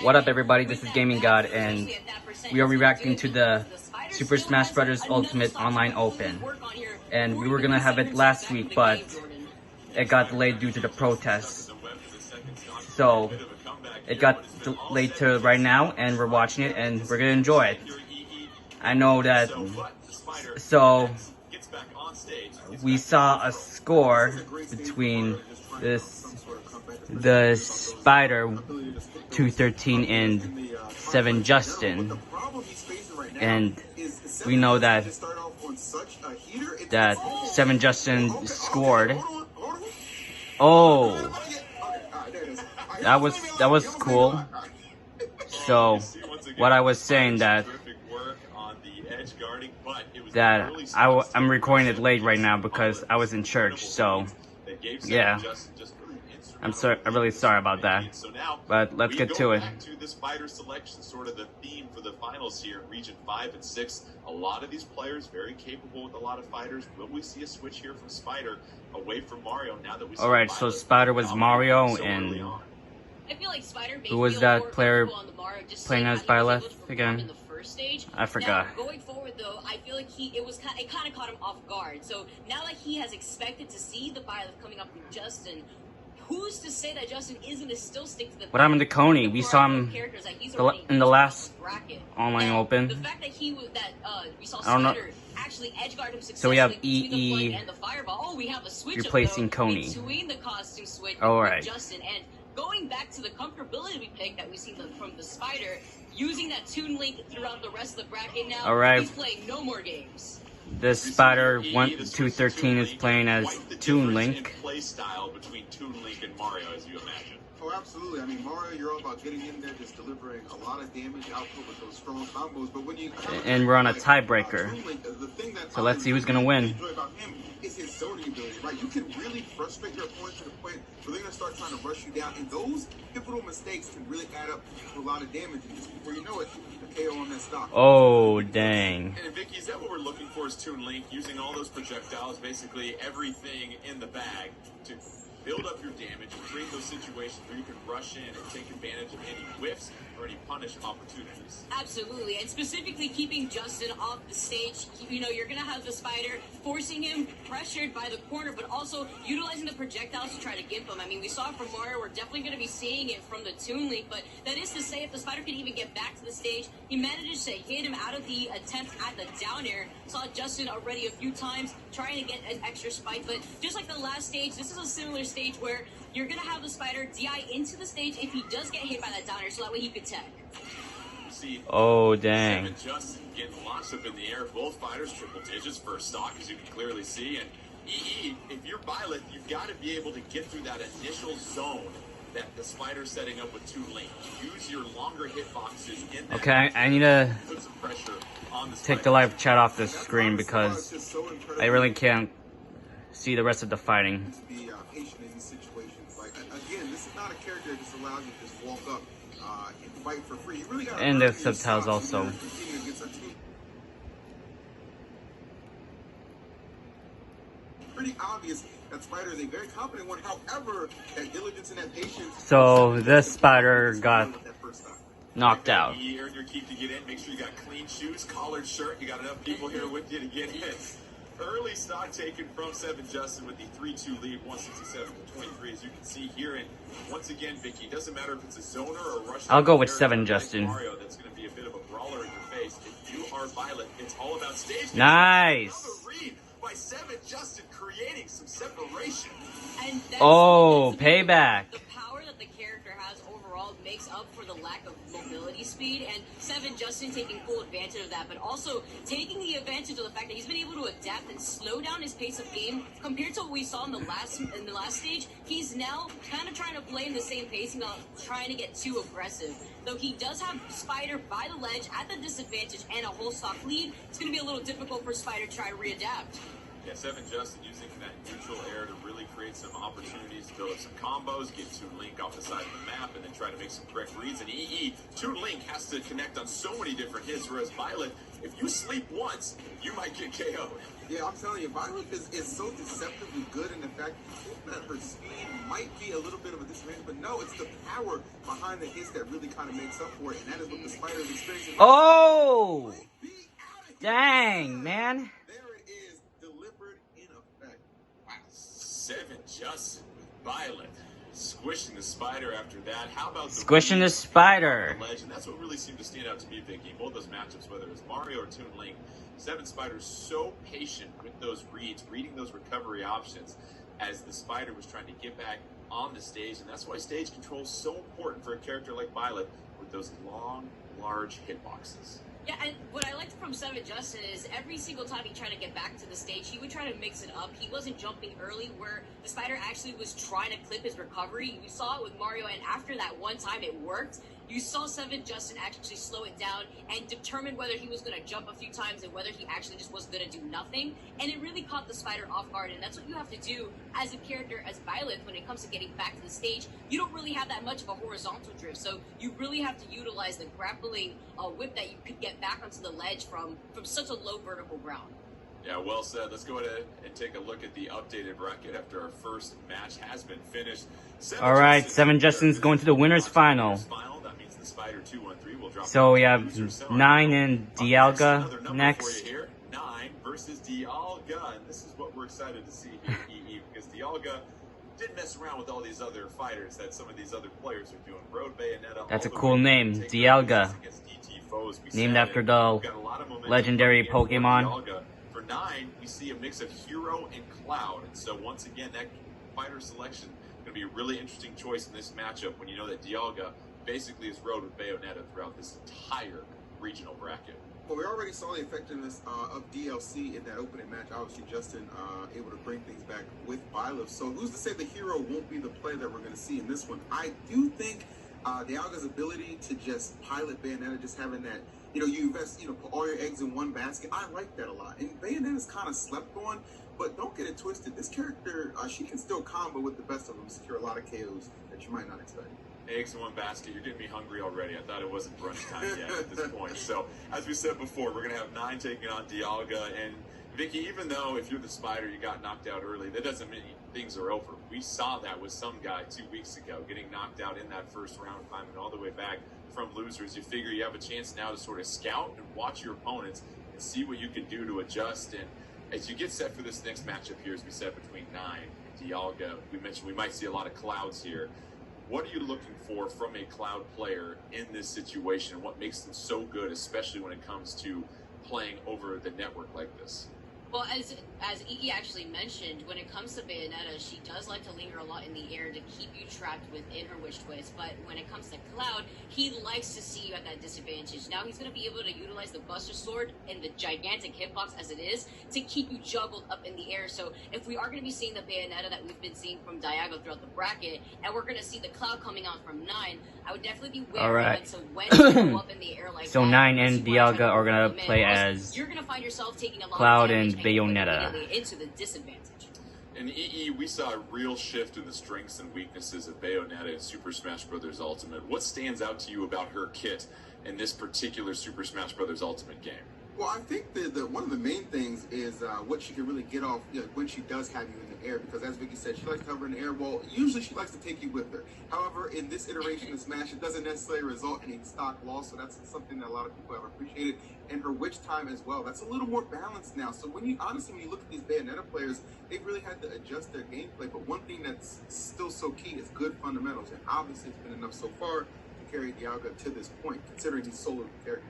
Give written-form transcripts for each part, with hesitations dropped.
What up, everybody? This is Gaming God, and we are reacting to the Super Smash Bros. Ultimate Online Open. And we were gonna have it last week, but it got delayed due to the protests. So it got delayed to right now, and we're watching it, and we're gonna enjoy it. I know that. So we saw a score between the Thespider213 and 7 Justin, and we know that 7 Justin scored. Oh, that was cool. So what I was saying that I'm recording it late right now because I was in church. So yeah, I'm really sorry about that. But let's get to it. To the Spider selection, sort of the theme for the finals here in Region 5 and 6. A lot of these players very capable with a lot of fighters. Will we see a switch here from Spider away from Mario now that we see? All right, so Spider was Mario, and I feel like Spider who was that player playing as Byleth again? I forgot. Now, going forward though, I feel like it kind of caught him off guard. So now that he has expected to see the Byleth coming up from Justin, who's to say that Justin isn't to still stick to the? What happened to Coney? We saw him in the last online open. The fact that we saw I don't know. Spider actually edgeguard him successfully. So we have EE and the fireball. Oh, we have a switch replacing Coney. Between the costume switch with Justin, and going back to the comfortability we picked that we seen from the Spider, using that Toon Link throughout the rest of the bracket now. All right. He's playing no more games. This Thespider213 is playing as Toon Link. Play style between Toon Link and Mario, as you imagine. Oh, absolutely. I mean, Mario, you're all about getting in there, just delivering a lot of damage output with those strong combos. But when you and we're on a tiebreaker, so let's see who's gonna win. About him is his zoning ability, right? You can really frustrate your opponent to the point where they're gonna start trying to rush you down, and those pivotal mistakes can really add up to a lot of damage. And just before you know it, the KO on that stock. Oh, dang. And Vicky, is that what we're looking for? Is Toon Link using all those projectiles, basically everything in the bag, to build up your damage and create those situations where you can rush in and take advantage of any whiffs or any punish opportunities. Absolutely, and specifically keeping Justin off the stage. You know, you're going to have the Spider forcing him pressured by the corner, but also utilizing the projectiles to try to gimp him. I mean, we saw it from Mario. We're definitely going to be seeing it from the Toon Link, but that is to say, if the Spider can even get back to the stage, he manages to hit him out of the attempt at the down air. Saw Justin already a few times trying to get an extra spike, but just like the last stage, this is a similar stage where you're going to have the Spider DI into the stage if he does get hit by that down air, so that way he could tech. Oh, dang. 7 Justin getting launched up in the air. Both fighters triple digits for stock, as you can clearly see. And EE, if you're Byleth, you've got to be able to get through that initial zone that the Spider's setting up with Toon Link. Use your longer hitboxes in that. Okay, I need to put some pressure on the take the live chat off the screen because I really can't see the rest of the fighting. Be patient in these situations. Like, again, this is not a character that just allows you to just walk up and fight for free. You really gotta and the subtitles also. Pretty obvious that Spider is a very confident one. However, that diligence and that patience. So this Spider got knocked out. You earn your keep to get in. Make sure you got clean shoes, collared shirt. You got enough people here with you to get in. Early stock taken from 7 Justin with the 3-2 lead, 167-23, as you can see here. And once again, Vicky, doesn't matter if it's a zoner or a rush. I'll go with 7 Justin. Mario, that's going to be a bit of a brawler in your face. If you are Byleth, it's all about stage. Nice. Read by 7 Justin, creating some separation. And oh, payback. The power that the character has overall makes up for the lack of mobility speed, and 7 Justin taking full advantage of that, but also taking the advantage of the fact that he's been able to adapt and slow down his pace of game compared to what we saw in the last stage. He's now kind of trying to play in the same pacing, not trying to get too aggressive. Though he does have Spider by the ledge at the disadvantage and a whole stock lead, it's going to be a little difficult for Spider to try to readapt. Yeah, Seven Justin using that neutral air to really create some opportunities to build up some combos, get Toon Link off the side of the map, and then try to make some correct reads. And Toon Link has to connect on so many different hits, whereas Violet, if you sleep once, you might get KO'd. Yeah, I'm telling you, Violet is so deceptively good in the fact that her speed might be a little bit of a disadvantage, but no, it's the power behind the hits that really kind of makes up for it, and that is what the Spider is experiencing. Oh! Dang, man. There it is, delivered in effect. Wow. Seven Justin, Violet, squishing the Spider after that. How about the Squishing the Spider. Legend? That's what really seemed to stand out to me, Vicky. Both those matchups, whether it was Mario or Toon Link, Seven Spider's so patient with those reads, reading those recovery options as the Spider was trying to get back on the stage, and that's why stage control is so important for a character like Violet with those long, large hitboxes. Yeah, and what I liked from Seven Justin is every single time he tried to get back to the stage, he would try to mix it up. He wasn't jumping early where the Spider actually was trying to clip his recovery. You saw it with Mario, and after that one time it worked. You saw Seven Justin actually slow it down and determine whether he was going to jump a few times and whether he actually just was going to do nothing. And it really caught the Spider off guard, and that's what you have to do as a character, as Violet, when it comes to getting back to the stage. You don't really have that much of a horizontal drift, so you really have to utilize the grappling whip that you could get back onto the ledge from such a low vertical ground. Yeah, well said. Let's go ahead and take a look at the updated bracket after our first match has been finished. All right, Seven Justin's going to the winners final. That means the Thespider213 will drop. So we have 9 and Dialga next. 9 versus Dialga, and this is what we're excited to see here, EE, because Dialga didn't mess around with all these other fighters that some of these other players are doing. Road Bayonetta. That's a cool name, Dialga. Named after the legendary Pokemon. For 9, we see a mix of Hero and Cloud, and so once again, that fighter selection is going to be a really interesting choice in this matchup when you know that Dialga basically is rode with Bayonetta throughout this entire regional bracket. Well, we already saw the effectiveness of DLC in that opening match. Obviously, Justin able to bring things back with Violet. So who's to say the Hero won't be the play that we're going to see in this one? I do think Dialga's ability to just pilot Bayonetta, just having that, you invest, put all your eggs in one basket. I like that a lot. And Bayonetta's kind of slept on, but don't get it twisted. This character, she can still combo with the best of them, secure a lot of KOs that you might not expect. Eggs in one basket. You're getting me hungry already. I thought it wasn't brunch time yet at this point. So, as we said before, we're going to have 9 taking on Dialga. And, Vicky, even though if you're the Spider, you got knocked out early, that doesn't mean things are over. We saw that with some guy 2 weeks ago, getting knocked out in that first round, climbing all the way back from losers. You figure you have a chance now to sort of scout and watch your opponents and see what you can do to adjust. And as you get set for this next matchup here, as we said, between 9 and Dialga, we mentioned we might see a lot of Clouds here. What are you looking for from a Cloud player in this situation? What makes them so good, especially when it comes to playing over the network like this? Well, as EE actually mentioned, when it comes to Bayonetta, she does like to linger a lot in the air to keep you trapped within her wish twist. But when it comes to Cloud, he likes to see you at that disadvantage. Now he's going to be able to utilize the Buster Sword and the gigantic hitbox as it is to keep you juggled up in the air. So if we are going to be seeing the Bayonetta that we've been seeing from Dialga throughout the bracket, and we're going to see the Cloud coming out from 9, I would definitely be wary to when to go up in the air like so that. 9 and Dialga are going to play as you're going to find yourself taking a lot Cloud of and Bayonetta. Into the disadvantage. In EE, we saw a real shift in the strengths and weaknesses of Bayonetta in Super Smash Bros. Ultimate. What stands out to you about her kit in this particular Super Smash Bros. Ultimate game? Well, I think that one of the main things is what she can really get off when she does have you in the air, because as Vicky said, she likes to hover in the air. Well, usually she likes to take you with her. However, in this iteration of Smash, it doesn't necessarily result in a stock loss, so that's something that a lot of people have appreciated. And her witch time as well, that's a little more balanced now. So when you look at these Bayonetta players, they've really had to adjust their gameplay. But one thing that's still so key is good fundamentals, and obviously it's been enough so far to carry Dialga to this point, considering he's solo character.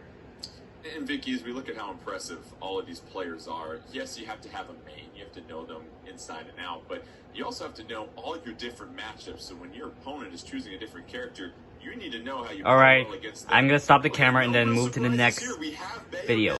And Vicky, as we look at how impressive all of these players are, yes, you have to have a main, you have to know them inside and out, but you also have to know all of your different matchups. So when your opponent is choosing a different character, you need to know how you All right, against them. I'm going to stop the camera and then move to the next video.